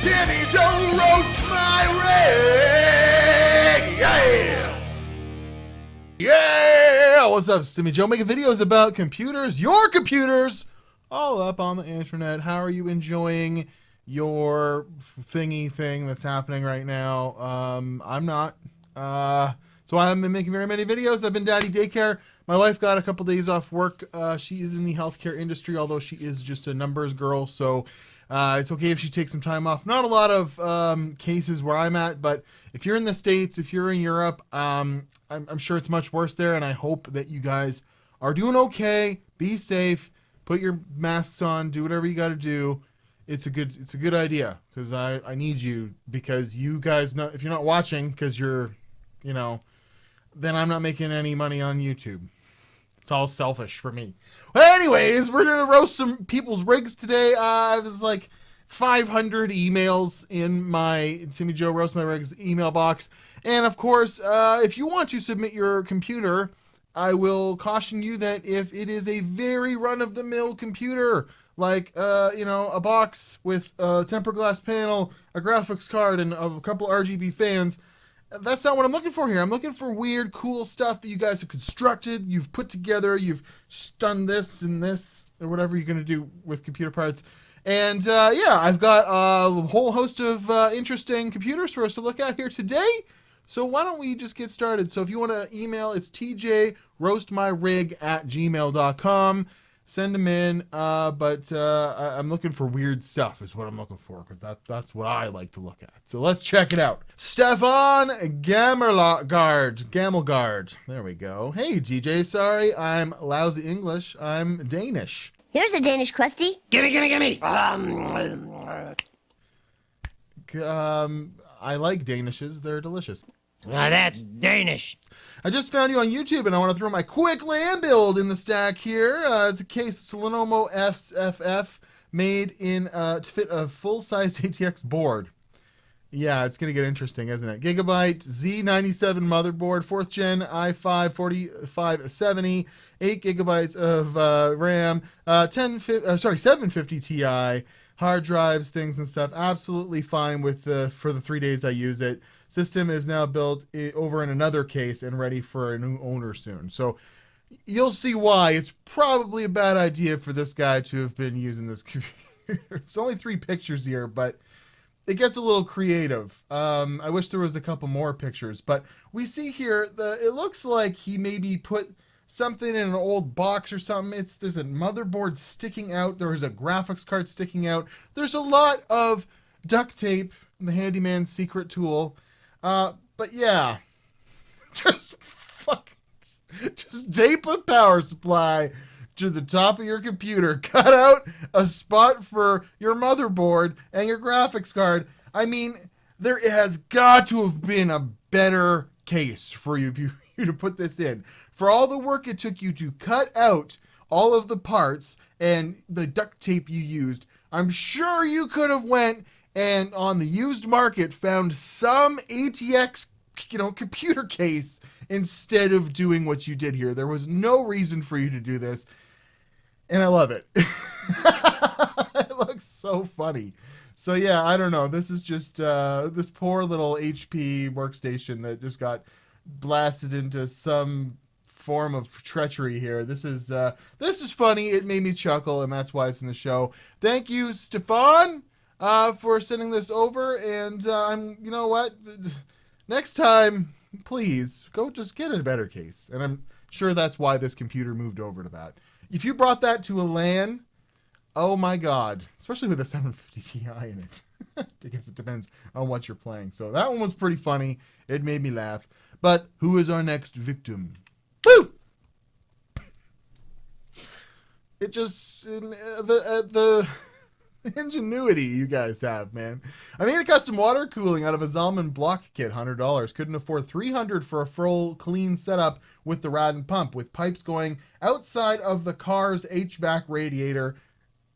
Timmy Joe roast my rig! Yeah! Yeah! What's up, Timmy Joe? Making videos about computers, your computers, all up on the internet. How are you enjoying your thingy thing that's happening right now? I'm not. So I haven't been making very many videos. I've been daddy daycare. My wife got a couple days off work. She is in the healthcare industry, although she is just a numbers girl. So it's okay if she takes some time off. Not a lot of cases where I'm at, but if you're in the States, if you're in Europe, I'm sure it's much worse there. And I hope that you guys are doing okay. Be safe. Put your masks on. Do whatever you got to do. It's a good idea, because I need you, because you guys know, if you're not watching because you're, then I'm not making any money on YouTube. It's all selfish for me. Well, anyways, we're going to roast some people's rigs today. I was like 500 emails in my Timmy Joe Roast My Rigs email box. And of course, if you want to submit your computer, I will caution you that if it is a very run-of-the-mill computer, like, a box with a tempered glass panel, a graphics card, and a couple RGB fans, that's not what I'm looking for here. I'm looking for weird, cool stuff that you guys have constructed, you've put together, you've done this and this, or whatever you're going to do with computer parts. And, I've got a whole host of interesting computers for us to look at here today. So why don't we just get started? So if you want to email, it's tjroastmyrig@gmail.com. Send them in, but I'm looking for weird stuff is what I'm looking for, because that's what I like to look at. So let's check it out. Stefan Gamelgard. There we go. Hey, DJ, sorry, I'm lousy English. I'm Danish. Here's a Danish crusty. Gimme. I like Danishes. They're delicious. That's Danish. I just found you on YouTube, and I want to throw my quick LAN build in the stack here. It's a case Lenovo FF made to fit a full-size ATX board. Yeah, it's going to get interesting, isn't it? Gigabyte Z97 motherboard, 4th gen i5 4570, 8 gigabytes of RAM, 750 Ti, hard drives, things and stuff. Absolutely fine with for the 3 days I use it. System is now built over in another case and ready for a new owner soon. So you'll see why it's probably a bad idea for this guy to have been using this computer. It's only 3 pictures here, but it gets a little creative. I wish there was a couple more pictures, but we see here, it looks like he maybe put something in an old box or something. There's a motherboard sticking out. There is a graphics card sticking out. There's a lot of duct tape, the handyman's secret tool. But yeah, just tape a power supply to the top of your computer, cut out a spot for your motherboard and your graphics card. I mean, there has got to have been a better case for you to put this in. For all the work it took you to cut out all of the parts and the duct tape you used, I'm sure you could have went and on the used market found some ATX, computer case instead of doing what you did here. There was no reason for you to do this, and I love it. It looks so funny. So yeah, I don't know. This is just this poor little HP workstation that just got blasted into some form of treachery here. This is funny. It made me chuckle, and that's why it's in the show. Thank you, Stefan, for sending this over, and you know what? Next time, please go just get a better case. And I'm sure that's why this computer moved over to that. If you brought that to a LAN, oh my God, especially with a 750 Ti in it. I guess it depends on what you're playing. So that one was pretty funny. It made me laugh. But who is our next victim? Woo! It just the ingenuity you guys have, man. I made a custom water cooling out of a Zalman block kit, $100. Couldn't afford $300 for a full clean setup with the rad and pump, with pipes going outside of the car's HVAC radiator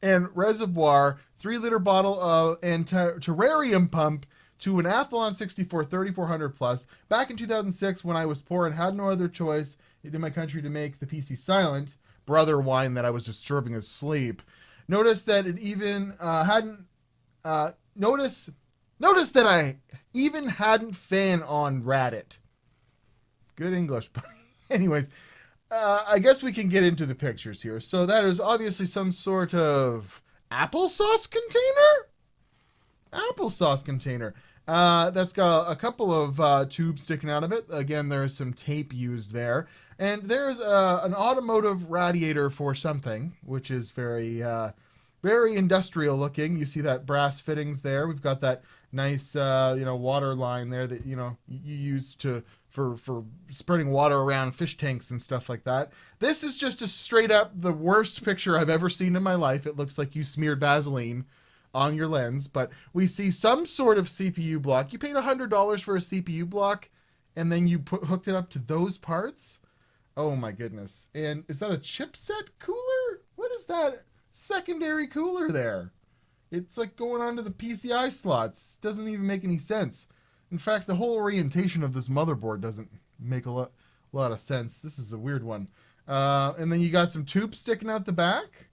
and reservoir, 3-liter bottle and terrarium pump to an Athlon 64 3400 plus. Back in 2006, when I was poor and had no other choice in my country to make the PC silent, brother whined that I was disturbing his sleep. Notice that it even hadn't notice that I even hadn't fan on Reddit. Good English, buddy. Anyways, I guess we can get into the pictures here. So that is obviously some sort of applesauce container? Applesauce container. That's got a couple of tubes sticking out of it. Again, there's some tape used there. And there's an automotive radiator for something, which is very industrial looking. You see that brass fittings there. We've got that nice, water line there that, you use for spreading water around fish tanks and stuff like that. This is just a straight up the worst picture I've ever seen in my life. It looks like you smeared Vaseline on your lens, but we see some sort of CPU block. You paid $100 for a CPU block, and then you hooked it up to those parts. Oh my goodness. And is that a chipset cooler? What is that secondary cooler there? It's like going onto the PCI slots. Doesn't even make any sense. In fact, the whole orientation of this motherboard doesn't make a lot of sense. This is a weird one. And then you got some tubes sticking out the back.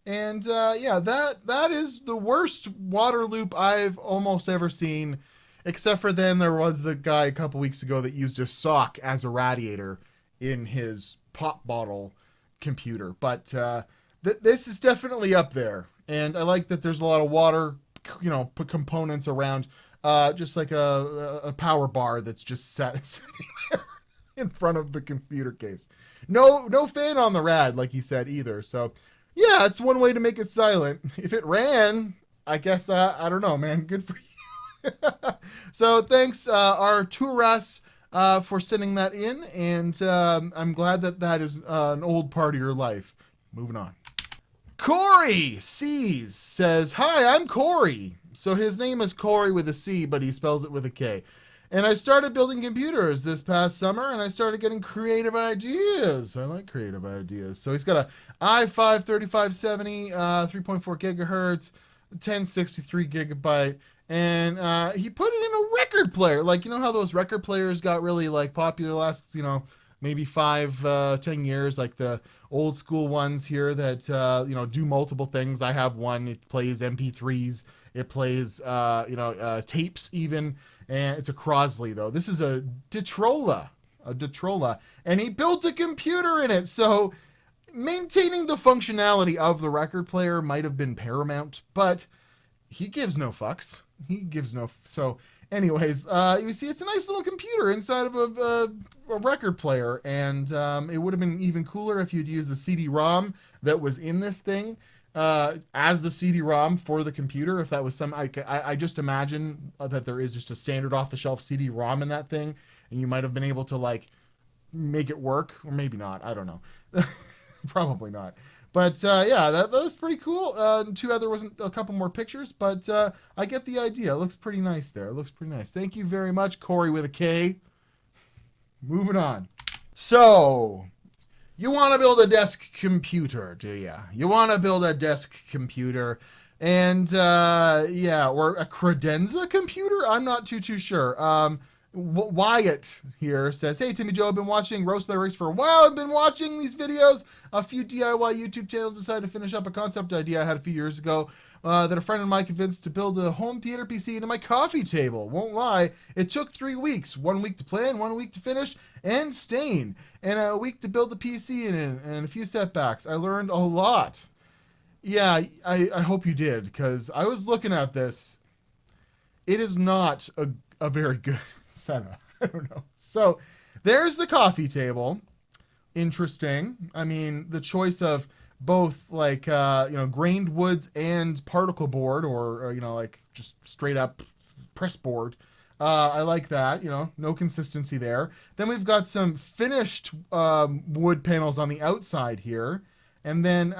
And that is the worst water loop I've almost ever seen. Except for then there was the guy a couple weeks ago that used a sock as a radiator in his pop bottle computer. But this is definitely up there. And I like that there's a lot of water, components around, just like a power bar that's just sitting there in front of the computer case. No fan on the rad, like he said, either. So, yeah, it's one way to make it silent. If it ran, I guess, I don't know, man. Good for you. So, thanks, Arturas, for sending that in. And I'm glad that is an old part of your life. Moving on. Corey C's says, "Hi, I'm Corey." So his name is Corey with a C, but he spells it with a K. "And I started building computers this past summer, and I started getting creative ideas." I like creative ideas. So he's got a i5 3570, 3.4 gigahertz, 1063 gigabyte, and he put it in a record player. Like, you know how those record players got really like popular last, maybe 5-10 years, like the old school ones here that do multiple things. I have one. It plays MP3s. It plays tapes even, and it's a Crosley though. This is a Detrola, and he built a computer in it. So maintaining the functionality of the record player might have been paramount, but he gives no fucks. So anyways, you see, it's a nice little computer inside of a record player, and it would have been even cooler if you'd used the CD-ROM that was in this thing as the CD-ROM for the computer. If that was some, I just imagine that there is just a standard off-the-shelf CD-ROM in that thing, and you might have been able to like make it work, or maybe not. I don't know. Probably not. But that was pretty cool. There wasn't a couple more pictures, but I get the idea. It looks pretty nice there. It looks pretty nice. Thank you very much, Corey with a K. Moving on. So, you want to build a desk computer, do you? You want to build a desk computer, and or a credenza computer? I'm not too sure. Wyatt here says, "Hey, Timmy Joe, I've been watching Roast My Rigs for a while. I've been watching these videos. A few DIY YouTube channels decided to finish up a concept idea I had a few years ago that a friend of mine convinced to build a home theater PC into my coffee table. Won't lie, it took 3 weeks. 1 week to plan, 1 week to finish and stain, and a week to build the PC and a few setbacks. I learned a lot." Yeah, I hope you did, because I was looking at this. It is not a very good setup. I don't know. So there's the coffee table. Interesting. I mean, the choice of both like grained woods and particle board, or like just straight up press board. I like that. No consistency there. Then we've got some finished wood panels on the outside here, and then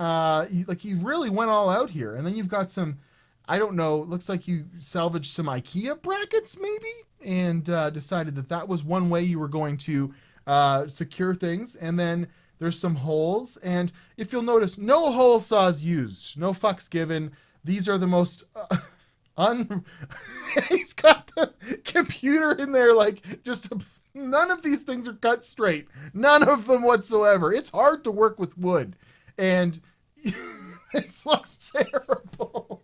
you really went all out here. And then you've got some, I don't know, looks like you salvaged some IKEA brackets maybe, and decided that was one way you were going to secure things. And then there's some holes, and if you'll notice, no hole saws used, no fucks given. These are the most he's got the computer in there like just none of these things are cut straight, none of them whatsoever. It's hard to work with wood, and it looks terrible.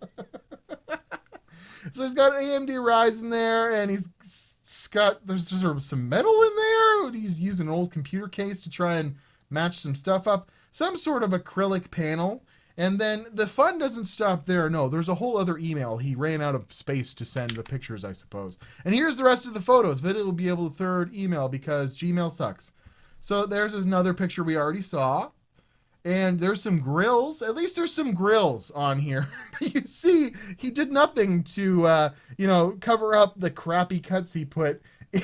So he's got an AMD Ryzen there, and there's sort of some metal in there. He's using an old computer case to try and match some stuff up. Some sort of acrylic panel. And then the fun doesn't stop there. No, there's a whole other email. He ran out of space to send the pictures, I suppose. And here's the rest of the photos. Video will be able to third email because Gmail sucks. So there's another picture we already saw. And there's some grills. At least there's some grills on here. You see, he did nothing to, cover up the crappy cuts he put in.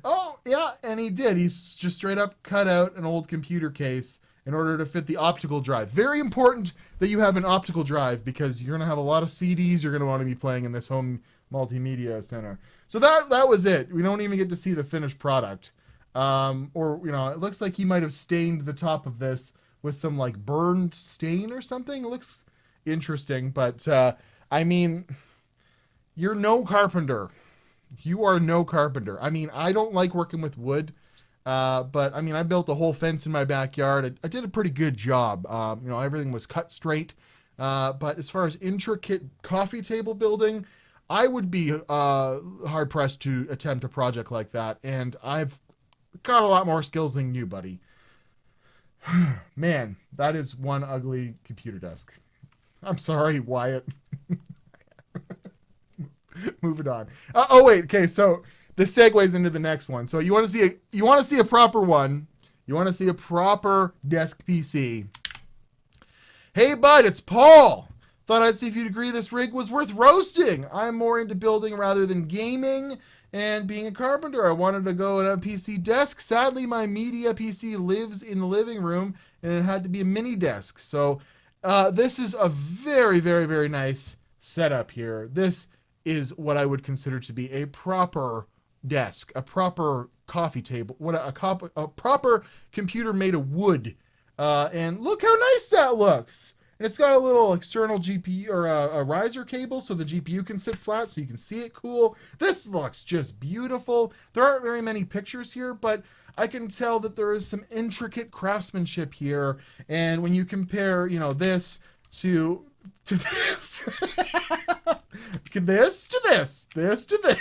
Oh, yeah, and he did. He's just straight up cut out an old computer case in order to fit the optical drive. Very important that you have an optical drive because you're going to have a lot of CDs you're going to want to be playing in this home multimedia center. So that was it. We don't even get to see the finished product. It looks like he might have stained the top of this with some like burned stain or something. It looks interesting, but you're no carpenter. You are no carpenter. I don't like working with wood, but I built a whole fence in my backyard. I did a pretty good job. Everything was cut straight. But as far as intricate coffee table building, I would be hard pressed to attempt a project like that. And I've got a lot more skills than you, buddy. Man, that is one ugly computer desk. I'm sorry, Wyatt. Moving on. Wait. Okay. So this segues into the next one. So you want to see a proper one. You want to see a proper desk PC. Hey, bud, it's Paul. Thought I'd see if you'd agree this rig was worth roasting. I'm more into building rather than gaming and being a carpenter. I wanted to go at a PC desk. Sadly, my media PC lives in the living room and it had to be a mini desk. So this is a very, very, very nice setup here. This is what I would consider to be a proper desk, a proper coffee table, a proper computer made of wood. And look how nice that looks. And it's got a little external GPU or a riser cable so the GPU can sit flat so you can see it cool. This looks just beautiful. There aren't very many pictures here, but I can tell that there is some intricate craftsmanship here. And when you compare, this to this, this to this, this to this,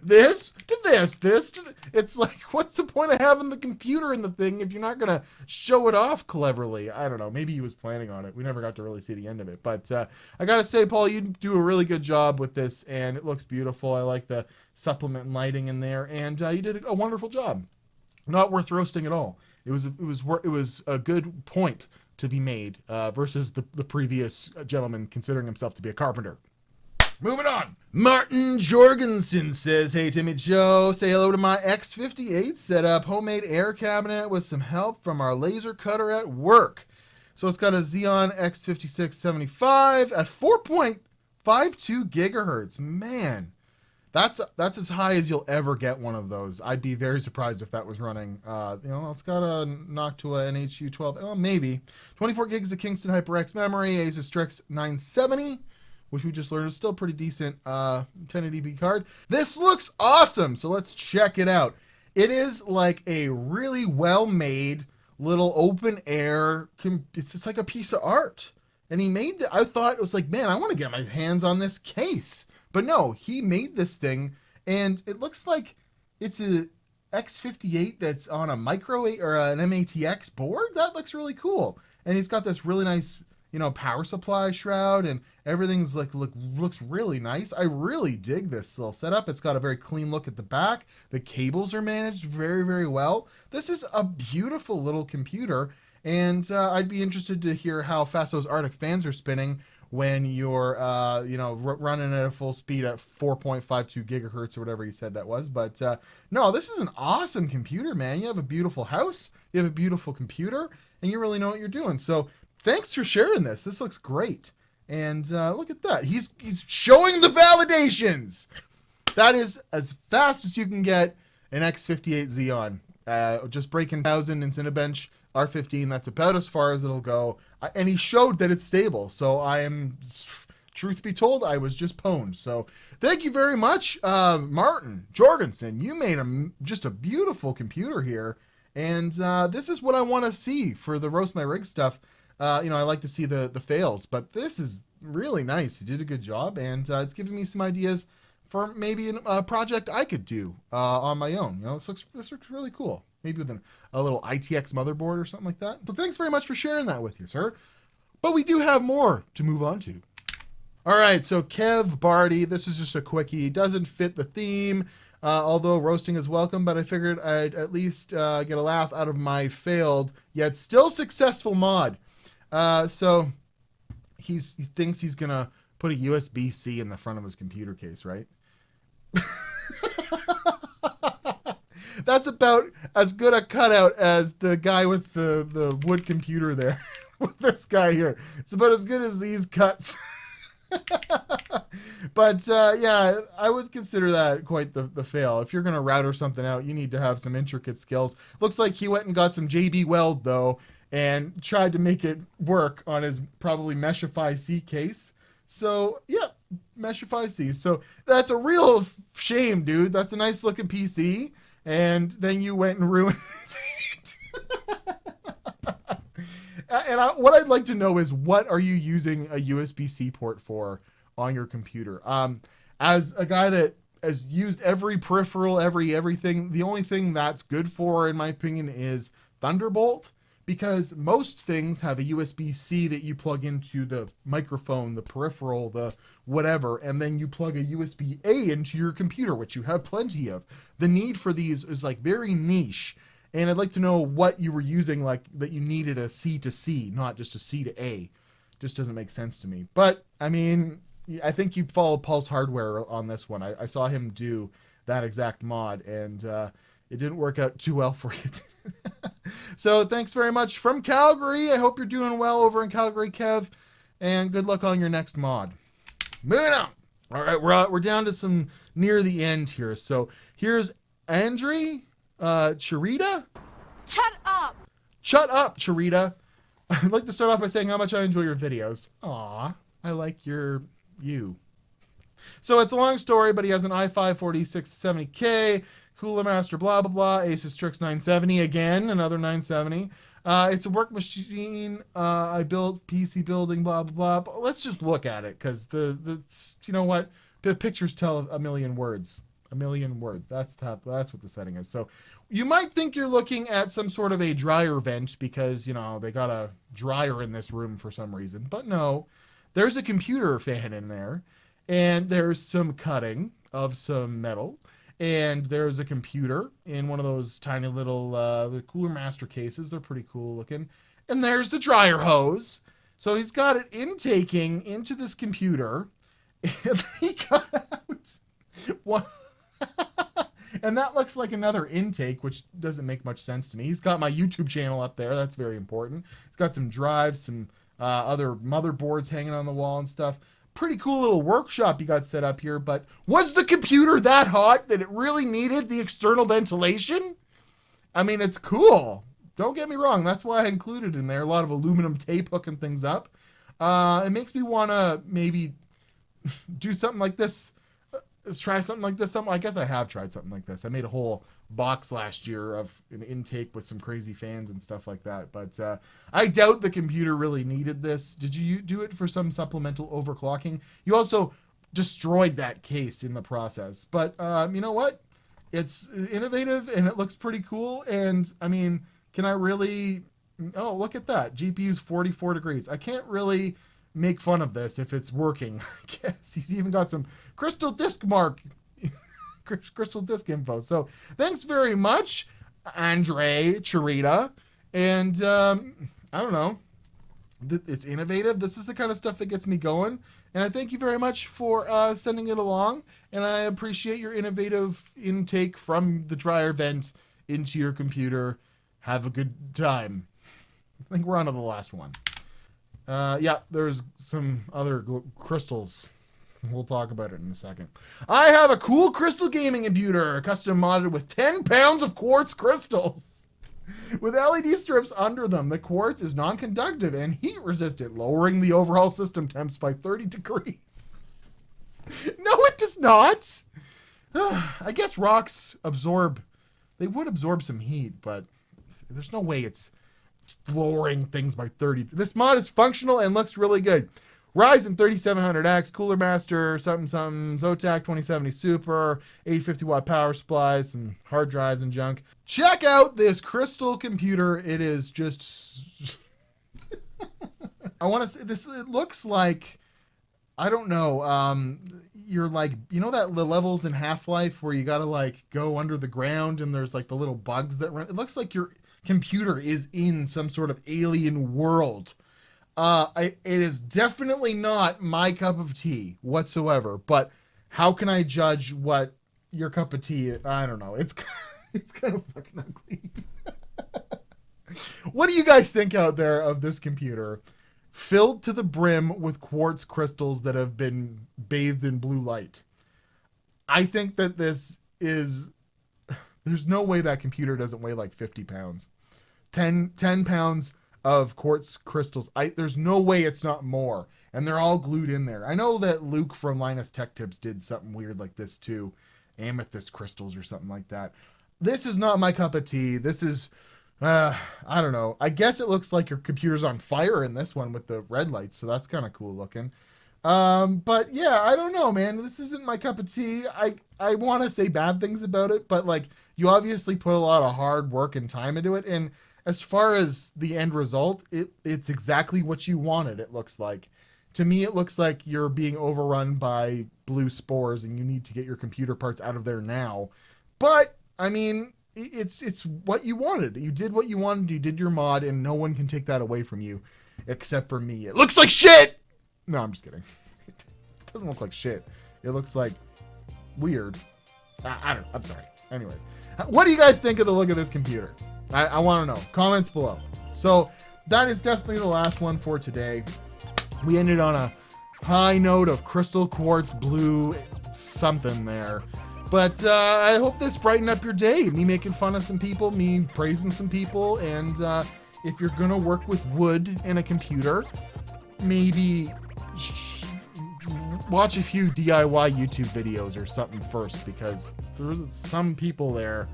this to this, this to it's like, what's the point of having the computer in the thing if you're not going to show it off cleverly? I don't know. Maybe he was planning on it. We never got to really see the end of it. But I got to say, Paul, you do a really good job with this, and it looks beautiful. I like the supplement lighting in there, and you did a wonderful job. Not worth roasting at all. It was a good point to be made versus the previous gentleman considering himself to be a carpenter. Moving on. Martin Jorgensen says, hey, Timmy Joe, say hello to my X58 setup, homemade air cabinet with some help from our laser cutter at work. So it's got a Xeon X56 75 at 4.52 gigahertz. Man, that's as high as you'll ever get one of those. I'd be very surprised if that was running. It's got a Noctua NHU 12. Oh, maybe. 24 gigs of Kingston HyperX memory, Asus Strix 970. Which we just learned is still pretty decent 1080p card. This looks awesome, so let's check it out. It is like a really well-made little open air, it's like a piece of art. And he made I thought it was like, man, I want to get my hands on this case. But no, he made this thing, and it looks like it's a X58 that's on a micro or an MATX board. That looks really cool. And he's got this really nice power supply shroud, and everything's looks really nice. I really dig this little setup. It's got a very clean look at the back. The cables are managed very, very well. This is a beautiful little computer, and I'd be interested to hear how fast those Arctic fans are spinning when you're running at a full speed at 4.52 gigahertz or whatever you said that was. But no, this is an awesome computer, man. You have a beautiful house, you have a beautiful computer, and you really know what you're doing. So thanks for sharing this. This looks great. And look at that. He's showing the validations. That is as fast as you can get an X58 Xeon. Just breaking 1000 in Cinebench R15. That's about as far as it'll go. And he showed that it's stable. So truth be told, I was just pwned. So thank you very much, Martin Jorgensen. You made just a beautiful computer here. And this is what I want to see for the Roast My Rig stuff. I like to see the fails, but this is really nice. You did a good job, and it's giving me some ideas for maybe a project I could do on my own. This looks really cool. Maybe with a little ITX motherboard or something like that. So thanks very much for sharing that with you, sir. But we do have more to move on to. All right, so Kev Barty, this is just a quickie. Doesn't fit the theme, although roasting is welcome, but I figured I'd at least get a laugh out of my failed, yet still successful mod. So he thinks he's going to put a USB-C in the front of his computer case, right? That's about as good a cutout as the guy with the wood computer there. With this guy here. It's about as good as these cuts. But yeah, I would consider that quite the fail. If you're going to router something out, you need to have some intricate skills. Looks like he went and got some JB Weld, though, and tried to make it work on his probably Meshify C case. So, yeah, Meshify C. So that's a real shame, dude. That's a nice looking PC. And then you went and ruined it. And what I'd like to know is, what are you using a USB-C port for on your computer? As a guy that has used every peripheral, everything, the only thing that's good for, in my opinion, is Thunderbolt, because most things have a USB-C that you plug into the microphone, the peripheral, the whatever, and then you plug a USB-A into your computer, which you have plenty of. The need for these is like very niche. And I'd like to know what you were using, like that you needed a C to C, not just a C to A. Just doesn't make sense to me. But, I mean, I think you followed Pulse Hardware on this one. I saw him do that exact mod, and it didn't work out too well for you. So thanks very much from Calgary. I hope you're doing well over in Calgary, Kev, and good luck on your next mod. Moving on. All right, we're down to some near the end here. So here's Andre Charita. Shut up. Shut up, Charita. I'd like to start off by saying how much I enjoy your videos. Aw, I like you. So it's a long story, but he has an i5 4670K, Cooler Master, blah, blah, blah, Asus Strix 970, again, another 970. It's a work machine. I built PC building, blah, blah, blah. But let's just look at it, because you know what? The pictures tell a million words. A million words. That's what the setting is. So you might think you're looking at some sort of a dryer vent, because, they got a dryer in this room for some reason. But no, there's a computer fan in there, and there's some cutting of some metal, and there's a computer in one of those tiny little Cooler Master cases. They're pretty cool looking. And there's the dryer hose. So he's got it intaking into this computer, and he got out one. And that looks like another intake, which doesn't make much sense to me. He's got my YouTube channel up there. That's very important. He's got some drives, some other motherboards hanging on the wall and stuff. Pretty cool little workshop you got set up here, but was the computer that hot that it really needed the external ventilation? I mean, it's cool. Don't get me wrong. That's why I included in there a lot of aluminum tape hooking things up. It makes me want to maybe do something like this. Let's try something like this. I guess I have tried something like this. I made a whole box last year of an intake with some crazy fans and stuff like that. But I doubt the computer really needed this. Did you do it for some supplemental overclocking? You also destroyed that case in the process. But you know what? It's innovative and it looks pretty cool. And I mean, can I really... Oh, look at that. GPU's 44 degrees. I can't really make fun of this if it's working. I guess he's even got some crystal disk info. So thanks very much, Andre Charita. And I don't know, it's innovative. This is the kind of stuff that gets me going, and I thank you very much for sending it along, and I appreciate your innovative intake from the dryer vent into your computer. Have a good time. I think we're on to the last one. Yeah, there's some other crystals. We'll talk about it in a second. I have a cool crystal gaming computer, custom modded with 10 pounds of quartz crystals. With LED strips under them, the quartz is non-conductive and heat resistant, lowering the overall system temps by 30 degrees. No, it does not. I guess rocks absorb, they would absorb some heat, but there's no way it's lowering things by 30. This mod is functional and looks really good. Ryzen 3700X, Cooler Master, something, Zotac 2070 Super, 850 watt power supply, some hard drives and junk. Check out this crystal computer. It is just... I want to say this, it looks like, I don't know, you're like, you know that the levels in Half-Life where you gotta like go under the ground and there's like the little bugs that run? It looks like your computer is in some sort of alien world. It is definitely not my cup of tea whatsoever, but how can I judge what your cup of tea is? I don't know. It's kind of fucking ugly. What do you guys think out there of this computer filled to the brim with quartz crystals that have been bathed in blue light? I think that this is, there's no way that computer doesn't weigh like 50 pounds. 10 pounds of quartz crystals. There's no way it's not more. And they're all glued in there. I know that Luke from Linus Tech Tips did something weird like this too. Amethyst crystals or something like that. This is not my cup of tea. This is, I don't know. I guess it looks like your computer's on fire in this one with the red lights. So that's kind of cool looking. But yeah, I don't know, man. This isn't my cup of tea. I want to say bad things about it, but like you obviously put a lot of hard work and time into it. And as far as the end result, it's exactly what you wanted, it looks like. To me, it looks like you're being overrun by blue spores and you need to get your computer parts out of there now. But, I mean, it's what you wanted. You did what you wanted, you did your mod, and no one can take that away from you, except for me. It looks like shit! No, I'm just kidding. It doesn't look like shit. It looks like weird. I'm sorry. Anyways, what do you guys think of the look of this computer? I want to know. Comments below. So that is definitely the last one for today. We ended on a high note of crystal quartz blue something there. But I hope this brightened up your day. Me making fun of some people, me praising some people. And if you're going to work with wood and a computer, maybe watch a few DIY YouTube videos or something first, because there was some people there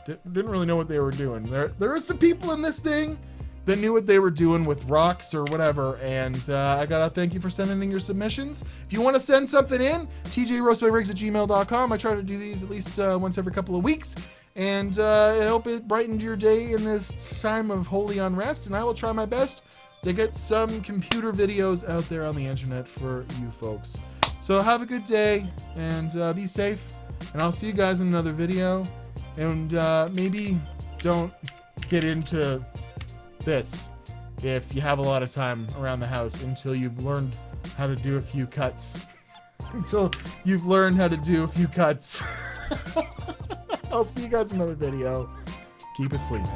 didn't really know what they were doing. There are some people in this thing that knew what they were doing with rocks or whatever, and I gotta thank you for sending in your submissions. If you want to send something in, tjroastmyrig@gmail.com. I try to do these at least once every couple of weeks, and I hope it brightened your day in this time of holy unrest, and I will try my best to get some computer videos out there on the internet for you folks. So have a good day, and be safe, and I'll see you guys in another video. And maybe don't get into this if you have a lot of time around the house until you've learned how to do a few cuts. I'll see you guys in another video. Keep it sleazy.